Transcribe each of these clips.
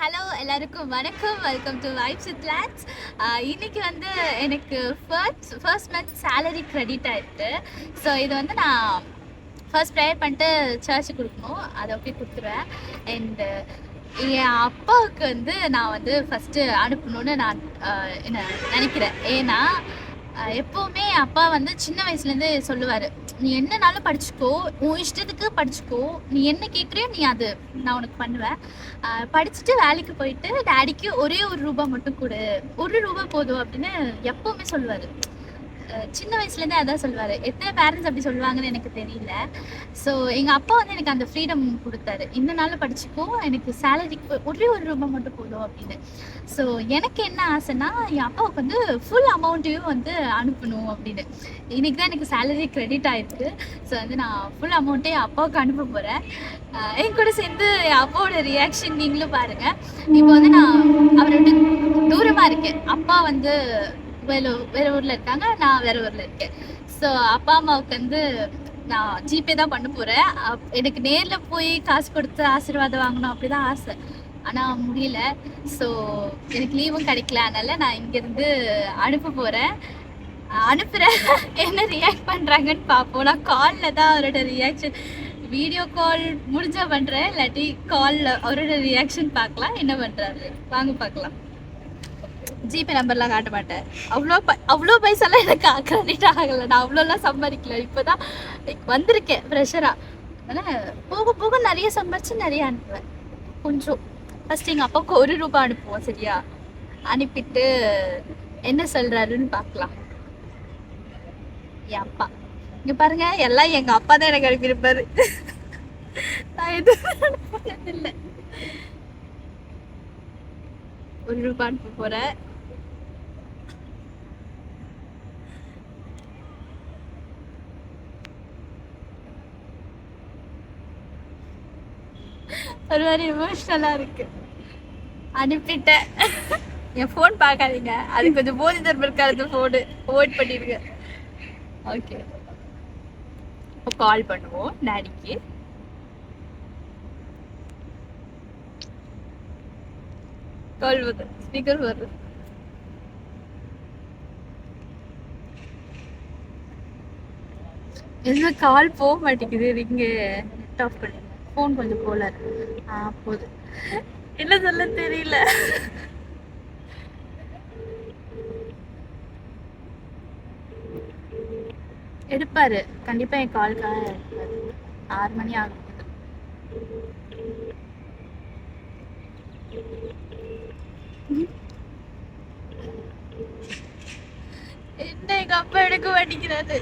Hello எல்லாருக்கும் வணக்கம். Welcome to vibes with lakes. இன்னைக்கு வந்து எனக்கு ஃபர்ஸ்ட் மந்த் சேலரி கிரெடிட் ஆயிருக்கு. ஸோ இது வந்து நான் ஃபர்ஸ்ட் ப்ரேயர் பண்ணிட்டு சர்ச்சுக்கு கொடுக்கணும். அதை அப்படியே கொடுத்துருவேன். அண்டு என் அப்பாவுக்கு வந்து நான் வந்து ஃபஸ்ட்டு அனுப்பணும்னு நான் என்ன நினைக்கிறேன். ஏன்னா எப்போவுமே அப்பா வந்து சின்ன வயசுலேருந்து சொல்லுவார், நீ என்னனாலும் படிச்சுக்கோ, உன் இஷ்டத்துக்கு படிச்சுக்கோ, நீ என்ன கேட்குறியோ நீ அது நான் உனக்கு பண்ணுவேன். படிச்சுட்டு வேலைக்கு போயிட்டு டேடிக்கு ஒரே ₹1 மட்டும் கொடு, ₹1 போதும் அப்படின்னு எப்போவுமே சொல்லுவார். சின்ன வயசுலேருந்தே அதான் சொல்லுவார். எத்தனை பேரண்ட்ஸ் அப்படி சொல்லுவாங்கன்னு எனக்கு தெரியல. ஸோ எங்கள் அப்பா வந்து எனக்கு அந்த ஃப்ரீடம் கொடுத்தாரு. இந்த நாள் படிச்சுக்கோ, எனக்கு சேலரிக்கு ஒரே ₹1 மட்டும் போதும் அப்படின்னு. ஸோ எனக்கு என்ன ஆசைன்னா, என் அப்பாவுக்கு வந்து ஃபுல் அமௌண்ட்டையும் வந்து அனுப்பணும் அப்படின்னு. இன்றைக்கி தான் எனக்கு சேலரி கிரெடிட் ஆகிருக்கு. ஸோ வந்து நான் ஃபுல் அமௌண்ட்டே அப்பாவுக்கு அனுப்ப போகிறேன். என் கூட சேர்ந்து என் அப்பாவோட ரியாக்ஷன் நீங்களும் பாருங்கள். இப்போ வந்து நான் அவரை விட்டு தூரமாக இருக்கேன். அப்பா வந்து வேற ஊரில் இருக்காங்க, நான் வேற ஊரில் இருக்கேன். ஸோ அப்பா அம்மாவுக்கு வந்து நான் ஜிபே தான் பண்ண போகிறேன். எனக்கு நேரில் போய் காசு கொடுத்து ஆசீர்வாதம் வாங்கணும் அப்படி தான் ஆசை. ஆனால் முடியல. ஸோ எனக்கு லீவும் கிடைக்கல. அதனால் நான் இங்கேருந்து அனுப்ப போகிறேன். அனுப்புகிறேன். என்ன ரியாக்ட் பண்ணுறாங்கன்னு பார்ப்போம். நான் காலில் தான் அவரோட ரியாக்ஷன், வீடியோ கால் முடிஞ்சா பண்ணுறேன், இல்லாட்டி காலில் அவரோட ரியாக்ஷன் பார்க்கலாம் என்ன பண்ணுறாரு. வாங்க பார்க்கலாம். ஜிபே நம்பர்லாம் காட்ட மாட்டேன். அவ்வளோ பைசாலாம் எனக்கு கிரெடிட் ஆகலை. நான் அவ்வளோலாம் சம்பாதிக்கல. இப்போ தான் வந்திருக்கேன் ப்ரெஷராக. அதனால் போக போக நிறைய சம்பாரிச்சு நிறைய அனுப்புவேன். கொஞ்சம் ஃபஸ்ட்டு எங்கள் அப்பாவுக்கு ₹1 அனுப்புவோம், சரியா? அனுப்பிட்டு என்ன சொல்கிறாருன்னு பார்க்கலாம். என் அப்பா இங்கே பாருங்க, எல்லாம் எங்கள் அப்பா தான் எனக்கு அனுப்பியிருப்பாரு. நான் எதுவும் அனுப்புனதில்லை. ₹1 அனுப்ப போகிறேன். ஒரு மாதிரி எமோஷ்னலாக இருக்கு. அனுப்பிட்டேன். என் ஃபோன் பார்க்காதீங்க, அது கொஞ்சம் போதி தர்மம் இருக்காது. ஃபோனு அவாய்ட் பண்ணிடுங்க. ஓகே, இப்போ கால் பண்ணுவோம் டாடிக்கு. கால் வருது, ஸ்பீக்கர் வருது. என்ன கால் போக மாட்டேங்குது. ரிங்கு நெட் ஆஃப் பண்ணி ஃபோன் கொஞ்சம் போல போகுது. என்ன சொல்ல தெரியல. எடுப்பாரு கண்டிப்பா. என் காலுக்காக எடுப்பாரு. 6 மணி ஆகும். என்ன எங்க அப்பா எடுக்க மாட்டேங்கிறாரு.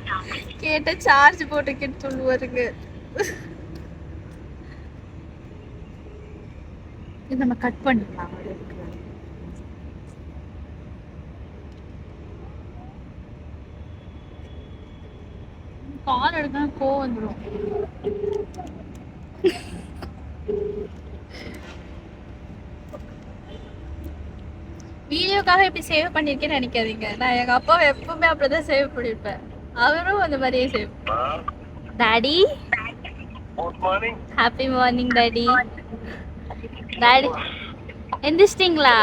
கேட்ட சார்ஜ் போட்டுக்கிட்டு சொல்லுவாருங்க. இது நம்ம கட் பண்ணிடலாம். கால் எடுக்க கோவம் வந்துடும். வீடியோக்காக இப்படி சேவ் பண்ணியிருக்கேன்னு நினைக்காதீங்க. நான் எங்கள் அப்பாவை எப்பவுமே அப்படிதான் சேவ் பண்ணியிருப்பேன். அவரும் அந்த மாதிரியே சேவ். Daddy, good morning. Happy morning daddy. Daddy எந்திரிச்சிட்டிங்களா?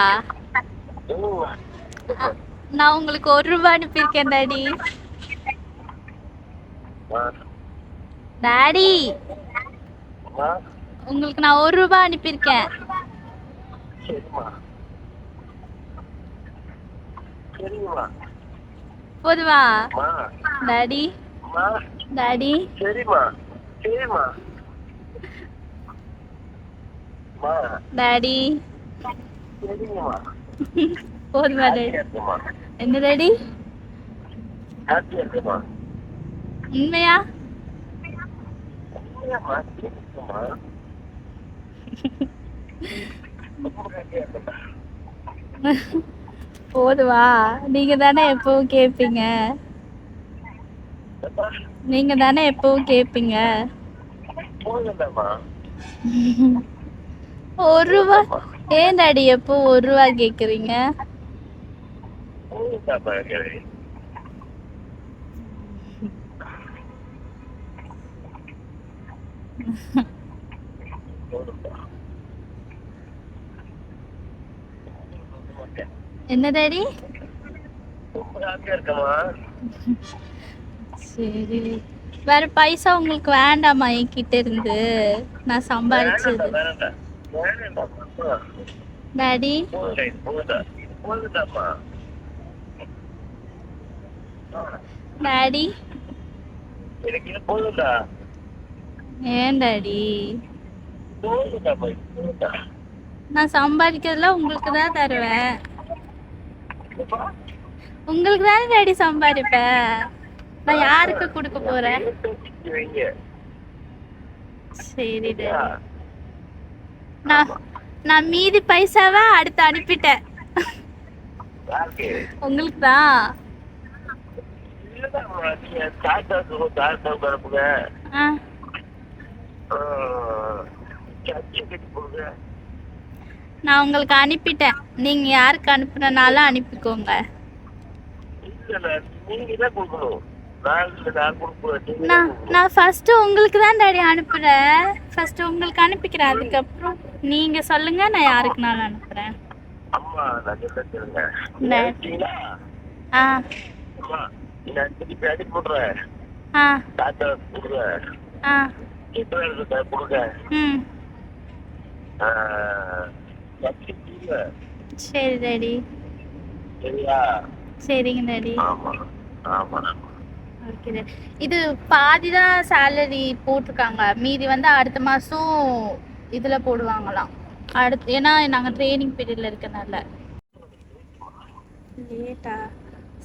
நான் உங்களுக்கு ₹1 அனுப்பியிருக்கேன் டாடி. டாடி, உங்களுக்கு நான் ₹1 அனுப்பியிருக்கேன். போதுமா டாடி? டாடி டாடி போதுமா டாடி? என்ன டாடி? உண்மையா? போதுவா? நீங்க தானே எப்பவும் கேட்பீங்க. நீங்க தானே எப்பவும் கேட்பீங்க. ₹1 ஏன் டாடி எப்போ ₹1 கேக்குறீங்க? என்ன டாடி? ரொம்ப ஹாப்பியா இருக்கமா? சரி. வேற பைசா உங்களுக்கு வேண்டாமா என்கிட்ட இருந்து? நான் சம்பாரிச்சது. டாடி டாடி எனக்கு இது போதும்டா. ஏன் டாடி? நான் சம்பாதிக்கிறதுலாம் உங்களுக்கு தான் தருவேன். உங்களுக்கு தானே டாடி சம்பாதிப்பேன். நான் யாருக்கு கொடுக்க போறேன்? சரி டாடி. நான் மீதி பைசாவை அடுத்து அனுப்பிட்டேன். உங்களுக்கு தான். நான் உங்களுக்கு அனுப்பிட்டேன். நீங்க யாருக்கு அனுப்புனாலும் அனுப்பிக்கோங்க. நான் ஃபர்ஸ்ட் உங்களுக்கு தான் டாடி அனுப்புறேன். ஃபர்ஸ்ட் உங்களுக்கு அனுப்பிக்கிறேன். அதுக்கப்புறம் நீங்க சொல்லுங்க, நான் யாருக்குனாலும் அனுப்புறேன். சரி டாடி. சரிங்க டாடி. Okay daddy. இது பாதி தான் சேலரி போட்டிருக்காங்க, மீதி வந்து அடுத்த மாதம் இதில் போடுவாங்களாம். அடுத்து ஏன்னா நாங்கள் ட்ரைனிங் பீரியடில் இருக்கனால லேட்டா.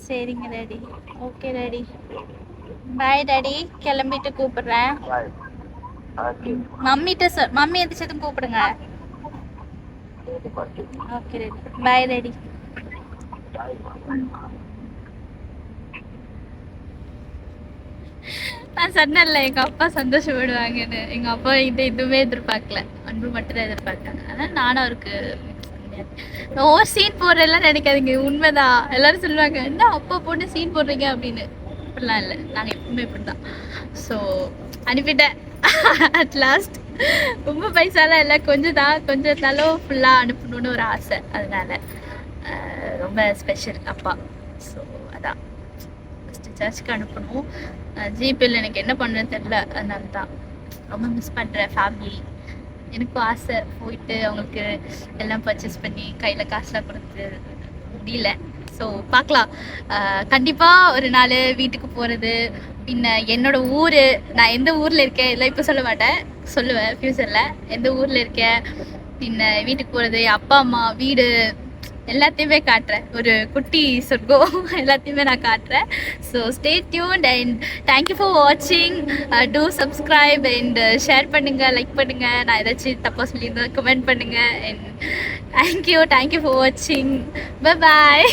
சரிங்க daddy. Okay daddy. Bye daddy. கிளம்பிட்டு கூப்பிடுறேன். மம்மி எந்திரிச்சதும் கூப்பிடுங்க. Okay daddy. Bye daddy. நான் சொன்னேன்ல எங்க அப்பா சந்தோஷப்படுவாங்கன்னு. எங்க அப்பா கிட்ட எதுவுமே எதிர்பார்க்கல, அன்பு மட்டும் தான் எதிர்பார்த்தாங்க. அதனால நானும் அவருக்கு ஓவர் சீன் போடுறதெல்லாம் நினைக்காதீங்க, உண்மைதான். எல்லாரும் சொல்லுவாங்க என்ன அப்பா போட்டு சீன் போடுறீங்க அப்படின்னு. அப்படிலாம் இல்லை, நாங்கள் எப்பவுமே இப்படிதான். ஸோ அனுப்பிட்டேன் அட் லாஸ்ட். ரொம்ப பைசாலாம் இல்லை, கொஞ்சம் தான், கொஞ்சம் இருந்தாலும் ஃபுல்லாக அனுப்பணும்னு ஒரு ஆசை. அதனால ரொம்ப ஸ்பெஷல் அப்பா. ஸோ அதான் ஃபஸ்ட்டு சர்ச்சுக்கு அனுப்பணும். ஜிபேல எனக்கு என்ன பண்ணுறதுன்னு தெரில, அதனால தான் ரொம்ப மிஸ் பண்ணுறேன் ஃபேமிலி. எனக்கும் ஆசை போயிட்டு அவங்களுக்கு எல்லாம் பர்ச்சேஸ் பண்ணி கையில் காசுலாம் கொடுத்து முடியல. ஸோ பார்க்கலாம். கண்டிப்பாக ஒரு நாள் வீட்டுக்கு போகிறது, பின்ன என்னோடய ஊர், நான் எந்த ஊரில் இருக்கேன் இதெல்லாம் இப்போ சொல்ல மாட்டேன், சொல்லுவேன் ஃப்யூச்சரில். எந்த ஊரில் இருக்கேன், பின்ன வீட்டுக்கு போகிறது, அப்பா அம்மா வீடு எல்லாத்தையுமே காட்டுறேன். ஒரு குட்டி சொர்க்கம் எல்லாத்தையுமே நான் காட்டுறேன். So stay tuned and thank you for வாட்சிங். டூ சப்ஸ்கிரைப் அண்ட் ஷேர் பண்ணுங்கள், லைக் பண்ணுங்கள். நான் ஏதாச்சும் தப்பாக சொல்லியிருந்தேன் கமெண்ட் பண்ணுங்கள். அண்ட் தேங்க்யூ ஃபார் வாட்சிங். Bye bye.